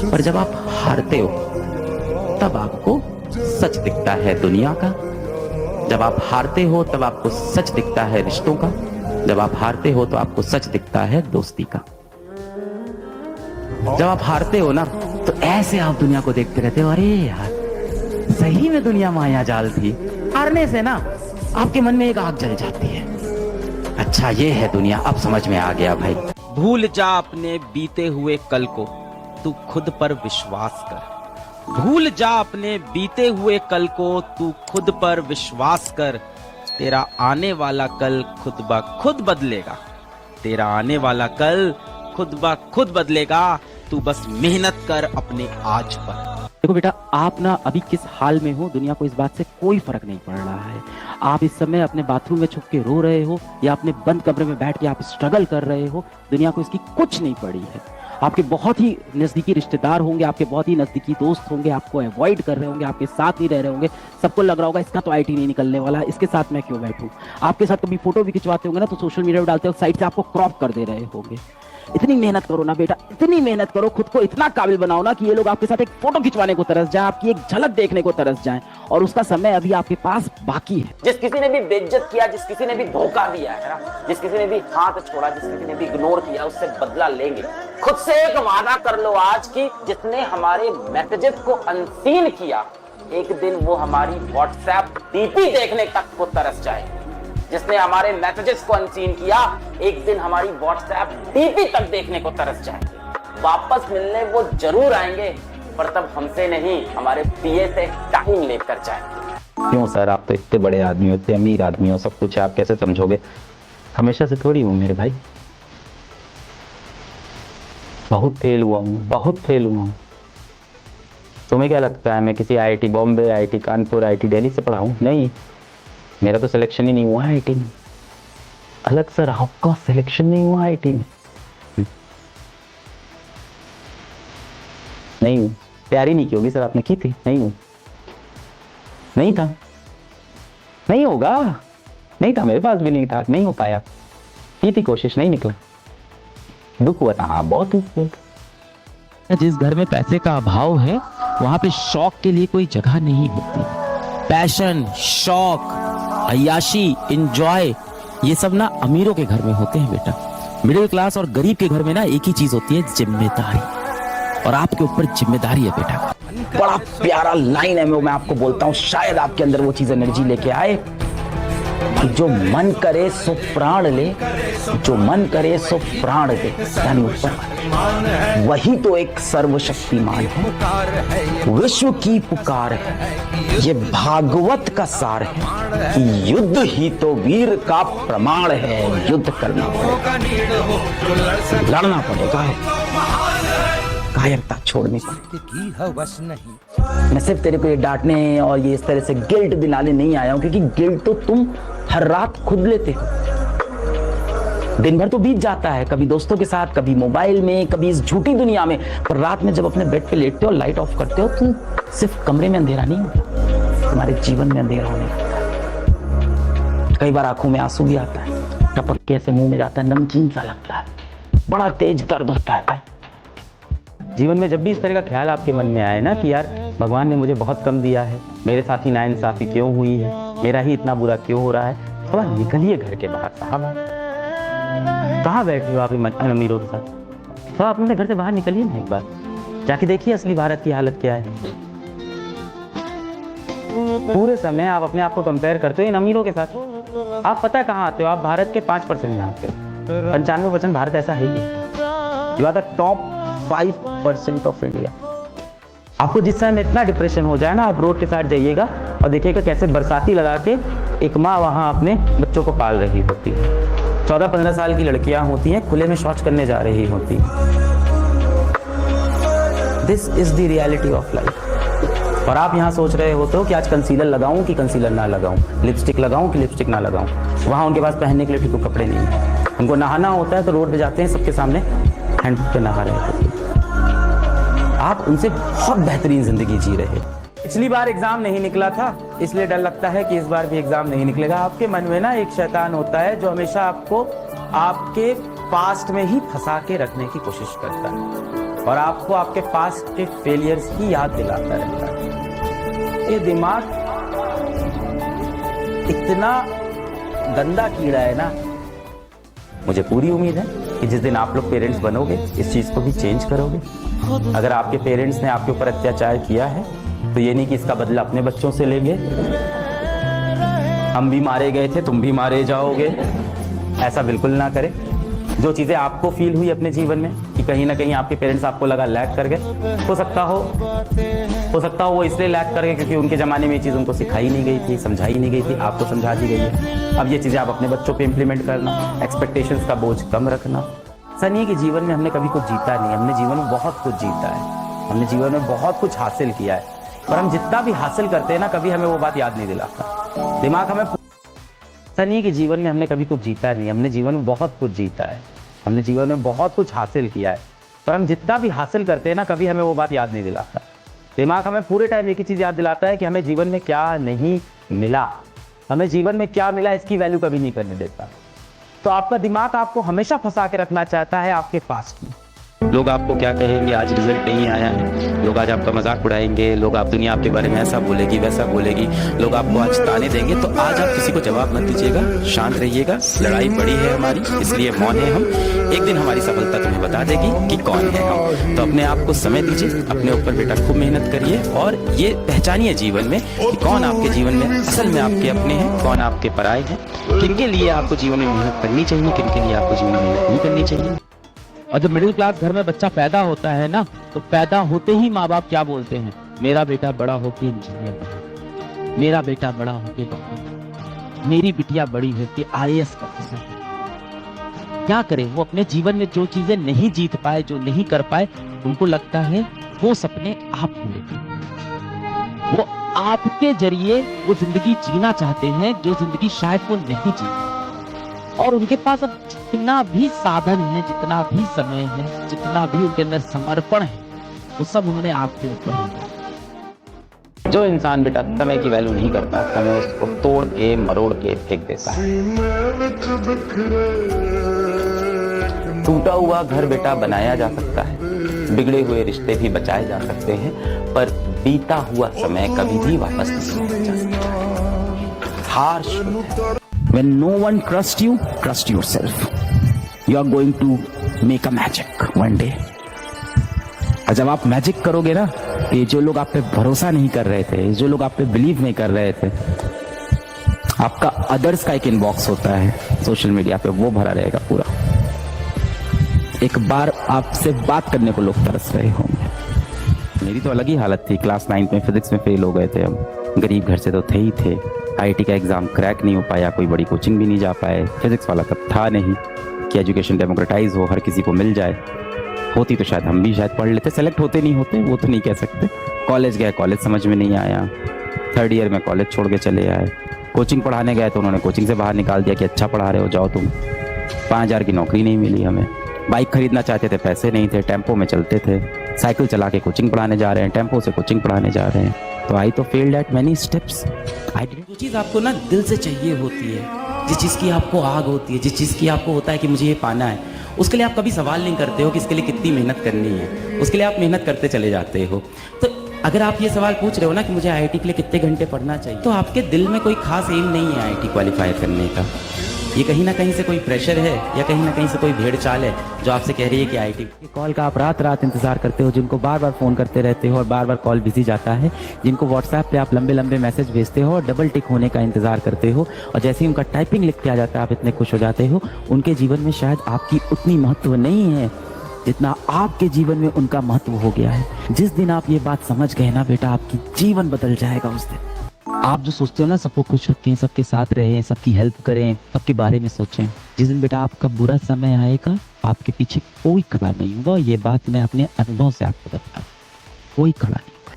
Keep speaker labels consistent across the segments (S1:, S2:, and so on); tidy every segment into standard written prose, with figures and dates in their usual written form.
S1: पर जब आप हारते हो तब आपको सच दिखता है दुनिया का। जब आप हारते हो तब आपको सच दिखता है रिश्तों का। जब आप हारते हो तो आपको सच दिखता है दोस्ती का। जब आप हारते हो ना तो ऐसे आप दुनिया को देखते रहते हो, अरे यार सही में दुनिया माया जाल थी। हारने से ना आपके मन में एक आग जल जाती है, अच्छा ये है दुनिया, अब समझ में आ गया भाई।
S2: भूल जा अपने बीते हुए कल को, तू खुद पर विश्वास कर। भूल जा अपने बीते हुए कल को, तू खुद पर विश्वास कर। तेरा आने वाला कल खुद ब खुद बदलेगा। तेरा आने वाला कल खुद ब खुद बदलेगा। तू बस मेहनत कर अपने आज पर।
S1: देखो बेटा, आप ना अभी किस हाल में हो दुनिया को इस बात से कोई फर्क नहीं पड़ रहा है। आप इस समय अपने बाथरूम में छुप के रो रहे हो या अपने बंद कमरे में बैठ के आप स्ट्रगल कर रहे हो, दुनिया को इसकी कुछ नहीं पड़ी है। आपके बहुत ही नजदीकी रिश्तेदार होंगे, आपके बहुत ही नजदीकी दोस्त होंगे, आपको अवॉइड कर रहे होंगे, आपके साथ नहीं रह रहे होंगे। सबको लग रहा होगा इसका तो आईटी नहीं निकलने वाला, इसके साथ मैं क्यों बैठूं। आपके साथ कभी फोटो भी खिंचवाते होंगे ना तो सोशल मीडिया पर डालते हो, साइड से आपको क्रॉप कर दे रहे होंगे। इतनी मेहनत करो ना बेटा, इतनी मेहनत करो, खुद को इतना काबिल बनाओ ना कि ये लोग आपके साथ एक फोटो खिंचवाने को तरस जाए, आपकी एक झलक देखने को तरस जाए, और उसका समय अभी आपके पास बाकी है।
S3: जिस किसी ने भी बेइज्जत किया, जिस किसी ने भी धोखा दिया है ना, जिस किसी ने भी हाथ छोड़ा, जिस किसी ने भी इग्नोर किया, उससे बदला लेंगे। खुद से एक वादा कर लो आज की, जिसने हमारे मैसेजेस को अनसीन किया, एक दिन वो हमारी व्हाट्सएप डीपी देखने तक को तरस जाए। जिसने हमारे मैसेजेस को अनसीन किया, एक दिन हमारी व्हाट्सएप डीपी तक देखने को तरस जाएंगे। वापस मिलने वो जरूर आएंगे, पर तब हमसे नहीं, हमारे पीए से टाइम लेकर जाएंगे।
S1: क्यों सर, आप तो इतने बड़े आदमी हो, इतने अमीर आदमी हो, सब कुछ है, आप कैसे समझोगे? हमेशा से थोड़ी हूँ मेरे भाई, बहुत फेल हुआ हूँ, बहुत फेल हुआ हूँ। तुम्हें क्या लगता है मैं किसी IIT Bombay, IIT Kanpur, IIT Delhi से पढ़ा हूँ? नहीं, मेरा तो सिलेक्शन ही नहीं हुआ है आईटी में। अलग सर, आपका सिलेक्शन नहीं हुआ आईटी में? नहीं हूँ। तैयारी नहीं की होगी सर आपने, की थी? नहीं हूँ, नहीं था, नहीं होगा, नहीं था, मेरे पास भी नहीं था, नहीं हो पाया। की थी कोशिश, नहीं निकला, दुख हुआ था। हाँ, बहुत दुख हुआ। जिस घर में पैसे का अभाव है वहां पे शौक के लिए कोई जगह नहीं होती। पैशन, शौक, अय्याशी, एंजॉय, ये सब ना अमीरों के घर में होते हैं बेटा। मिडिल क्लास और गरीब के घर में ना एक ही चीज होती है, जिम्मेदारी, और आपके ऊपर जिम्मेदारी है बेटा। बड़ा प्यारा लाइन है, मैं आपको बोलता हूँ, शायद आपके अंदर वो चीज एनर्जी लेके आए कि जो मन करे सो प्राण ले, जो मन करे सो प्राण दे, यानी ऊपर वही तो एक सर्वशक्तिमान है। विश्व की पुकार है, ये भागवत का सार है कि युद्ध ही तो वीर का प्रमाण है। युद्ध करना पड़ेगा, लड़ना पड़ेगा, कायरता छोड़नी पड़ेगी। मैं सिर्फ तेरे को ये डांटने और ये इस तरह से गिल्ट दिलाने नहीं आया हूं, क्योंकि गिल्ट तो तुम हर रात खुद लेते हो। दिन भर तो बीत जाता है, कभी दोस्तों के साथ, कभी मोबाइल में, कभी इस झूठी दुनिया में, पर रात में जब अपने बेड पे लेटते हो, लाइट ऑफ करते हो, तुम सिर्फ कमरे में अंधेरा नहीं होता, तुम्हारे जीवन में अंधेरा होने लगता है। कई बार आंखों में आंसू भी आता है, टपक के ऐसे मुंह में जाता है, नमकीन सा लगता है, बड़ा तेज दर्द होता है भाई। जीवन में जब भी इस तरह का ख्याल आपके मन में आए ना कि यार भगवान ने मुझे बहुत कम दिया है, मेरे साथ ही नाइंसाफी क्यों हुई है, मेरा ही इतना बुरा क्यों हो रहा है, थोड़ा निकलिए घर के बाहर साहब। कहाँ बैठे हो आप अमीरों के साथ? थोड़ा अपने घर से बाहर निकलिए ना, एक बार जाके देखिए असली भारत की हालत क्या है। पूरे समय आप अपने आप को कंपेयर करते हो इन अमीरों के साथ। आप पता है कहाँ आते हो? आप भारत के 5% में आते हो। 95% भारत ऐसा है ही, you are the top 5% of India. आपको जिस समय इतना डिप्रेशन हो जाए ना, आप रोड के साथ जाइएगा और देखिएगा कैसे बरसाती लगा के एक माँ वहाँ अपने बच्चों को पाल रही होती है। 14-15 साल की लड़कियां होती हैं, खुले में शौच करने जा रही होती हैं। This is the reality of life. और आप यहाँ सोच रहे होते हो कि आज कंसीलर लगाऊं कि कंसीलर ना लगाऊं, लिपस्टिक लगाऊं कि लिपस्टिक ना लगाऊं। वहाँ उनके पास पहनने के लिए ठीक कपड़े नहीं है। उनको नहाना होता है तो रोड पे जाते हैं, सबके सामने हैंड पे नहा रहे होते हैं। आप उनसे बहुत बेहतरीन जिंदगी जी रहे। पिछली बार एग्जाम नहीं निकला था, इसलिए डर लगता है कि इस बार भी एग्जाम नहीं निकलेगा। आपके मन में ना एक शैतान होता है जो हमेशा आपको आपके पास्ट में ही फंसा के रखने की कोशिश करता है।
S2: और आपको आपके पास्ट के फेलियर्स की याद दिलाता रहता है। ये दिमाग इतना गंदा कीड़ा है ना, मुझे पूरी उम्मीद है कि जिस दिन आप लोग पेरेंट्स बनोगे इस चीज को भी चेंज करोगे। अगर आपके पेरेंट्स ने आपके ऊपर अत्याचार किया है तो ये नहीं कि इसका बदला अपने बच्चों से लेंगे। हम भी मारे गए थे, तुम भी मारे जाओगे, ऐसा बिल्कुल ना करें। जो चीजें आपको फील हुई अपने जीवन में कि कहीं ना कहीं आपके पेरेंट्स आपको लगा लैग कर गए, हो सकता हो वो इसलिए लैग कर गए क्योंकि उनके जमाने में ये चीज उनको सिखाई नहीं गई थी, समझाई नहीं गई थी, आपको समझा दी गई है। अब ये चीजें आप अपने बच्चों पे इंप्लीमेंट करना, एक्सपेक्टेशंस का बोझ कम रखना। ऐसा नहीं है कि जीवन में हमने कभी कुछ जीता नहीं, हमने जीवन में बहुत कुछ जीता है, हमने जीवन में बहुत कुछ हासिल किया है, पर हम जितना भी हासिल करते हैं ना, कभी हमें वो बात याद नहीं दिलाता। दिमाग हमें, ऐसा नहीं है कि जीवन में हमने कभी कुछ जीता नहीं, हमने जीवन में बहुत कुछ जीता है, हमने जीवन में बहुत कुछ हासिल किया है, पर हम जितना भी हासिल करते हैं ना, कभी हमें वो बात याद नहीं दिलाता। दिमाग हमें पूरे टाइम एक ही चीज याद दिलाता है कि हमें जीवन में क्या नहीं मिला, हमें जीवन में क्या मिला इसकी वैल्यू कभी नहीं करने देता। तो आपका दिमाग आपको हमेशा फंसा के रखना चाहता है आपके पास्ट में। लोग आपको क्या कहेंगे, आज रिजल्ट नहीं आया है, लोग आज आपका मजाक उड़ाएंगे, लोग आप दुनिया आपके बारे में ऐसा बोलेगी वैसा बोलेगी, लोग आपको आज ताने देंगे। तो आज आप किसी को जवाब मत दीजिएगा, शांत रहिएगा। लड़ाई बड़ी है हमारी, इसलिए मौन है हम। एक दिन हमारी सफलता तुम्हें बता देगी कि कौन है हम। तो अपने आप को समय दीजिए, अपने ऊपर बेटा खूब मेहनत करिए और ये पहचानिए जीवन में कि कौन आपके जीवन में असल में आपके अपने हैं, कौन आपके पराये हैं, किनके लिए आपको जीवन में मेहनत करनी चाहिए, किनके लिए आपको जीवन में मेहनत नहीं करनी चाहिए।
S4: और जब मिडिल क्लास घर में बच्चा पैदा होता है ना, तो पैदा होते ही माँ बाप क्या बोलते हैं, मेरा बेटा बड़ा होके इंजीनियर बने, मेरा बेटा बड़ा होके डॉक्टर, मेरी बिटिया बड़ी होके IAS ऑफिसर। क्या करें, वो अपने जीवन में जो चीजें नहीं जीत पाए, जो नहीं कर पाए, उनको लगता है वो सपने आप पूरे करें, वो आपके जरिए वो जिंदगी जीना चाहते हैं जो जिंदगी शायद वो नहीं जी। और उनके पास अब जितना भी साधन है, जितना भी समय है, जितना भी उनके अंदर समर्पण है, वो सब उन्होंने आपके ऊपर दिया।
S1: जो इंसान बेटा समय की वैल्यू नहीं करता, समय उसको तोड़ के मरोड़ के फेंक देता है। टूटा हुआ घर बेटा बनाया जा सकता है, बिगड़े हुए रिश्ते भी बचाए जा सकते हैं, पर बीता हुआ समय कभी भी वापस नहीं जा सकता। Harsh
S2: When no one trusts you, trust yourself. You are going to make a magic one day. और जब आप मैजिक करोगे ना, ये जो लोग आप पे भरोसा नहीं कर रहे थे, जो लोग आप पे बिलीव नहीं कर रहे थे, आपका अदर्स का एक इनबॉक्स होता है सोशल मीडिया पे, वो भरा रहेगा पूरा। एक बार आपसे बात करने को लोग तरस रहे होंगे। मेरी तो अलग ही हालत थी, क्लास 9 में फिजिक्स में फेल हो गए थे हम, गरीब घर से तो थे ही थे, IIT का एग्जाम क्रैक नहीं हो पाया, कोई बड़ी कोचिंग भी नहीं जा पाए, फिजिक्स वाला तब था नहीं कि एजुकेशन डेमोक्रेटाइज हो, हर किसी को मिल जाए। होती तो शायद हम भी शायद पढ़ लेते, सेलेक्ट होते नहीं होते वो तो नहीं कह सकते। कॉलेज गए, कॉलेज समझ में नहीं आया, 3rd ईयर में कॉलेज छोड़ के चले आए। कोचिंग पढ़ाने गए तो उन्होंने कोचिंग से बाहर निकाल दिया कि अच्छा पढ़ा रहे हो, जाओ तुम। 5000 की नौकरी नहीं मिली हमें। बाइक खरीदना चाहते थे, पैसे नहीं थे, टेम्पो में चलते थे, साइकिल चला के कोचिंग पढ़ाने जा रहे हैं, टेम्पो से कोचिंग पढ़ाने जा रहे हैं। तो आई तो फेल्ड एट मेनी स्टेप्स। जो चीज़ आपको ना दिल से चाहिए होती है, जिस चीज़ की आपको आग होती है, जिस चीज़ की आपको होता है कि मुझे ये पाना है, उसके लिए आप कभी सवाल नहीं करते हो कि इसके लिए कितनी मेहनत करनी है, उसके लिए आप मेहनत करते चले जाते हो। तो अगर आप ये सवाल पूछ रहे हो ना कि मुझे IIT के लिए कितने घंटे पढ़ना चाहिए, तो आपके दिल में कोई खास एम नहीं है IIT क्वालिफाई करने का। ये कहीं ना कहीं से कोई प्रेशर है या कहीं ना कहीं से कोई भेड़ चाल है जो आपसे कह रही है कि IIT कॉल का आप रात रात इंतजार करते हो, जिनको बार बार फ़ोन करते रहते हो और बार बार कॉल बिजी जाता है, जिनको व्हाट्सएप पे आप लंबे लंबे मैसेज भेजते हो और डबल टिक होने का इंतजार करते हो, और जैसे ही उनका टाइपिंग लिख के आ जाता है आप इतने खुश हो जाते हो। उनके जीवन में शायद आपकी उतनी महत्व नहीं है जितना आपके जीवन में उनका महत्व हो गया है। जिस दिन आप ये बात समझ गए ना बेटा, आपकी जीवन बदल जाएगा उस दिन।
S4: आप जो सोचते हो ना सबको खुश रखें, सबके साथ रहें, सबकी हेल्प करें, सबके बारे में सोचें, जिस दिन बेटा आपका बुरा समय आएगा आपके पीछे कोई खड़ा नहीं होगा। ये बात मैं अपने अनुभव से आपको बता, कोई खड़ा नहीं होगा।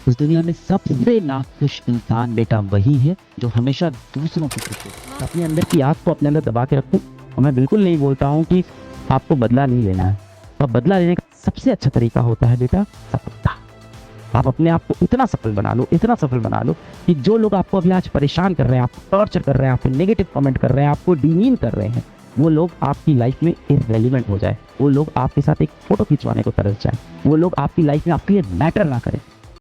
S4: उस दुनिया में सबसे नाखुश इंसान बेटा वही है जो हमेशा दूसरों को खुश रखे। अपने अंदर की आग को अपने अंदर दबा के रखो। और मैं बिल्कुल नहीं बोलता हूँ कि आपको बदला नहीं लेना है, और बदला लेने का सबसे अच्छा तरीका होता है बेटा सफलता। आप अपने आप को इतना सफल बना लो, इतना सफल बना लो कि जो लोग आपको अभी आज परेशान कर रहे हैं, आपको टॉर्चर कर रहे हैं, आपको नेगेटिव कमेंट कर रहे हैं, आपको डिमीन कर रहे हैं, वो लोग आपकी लाइफ में इररेलेवेंट हो जाए, वो लोग आपके साथ एक फोटो खिंचवाने को तरस जाए, वो लोग आपकी लाइफ में आपके लिए मैटर ना करें।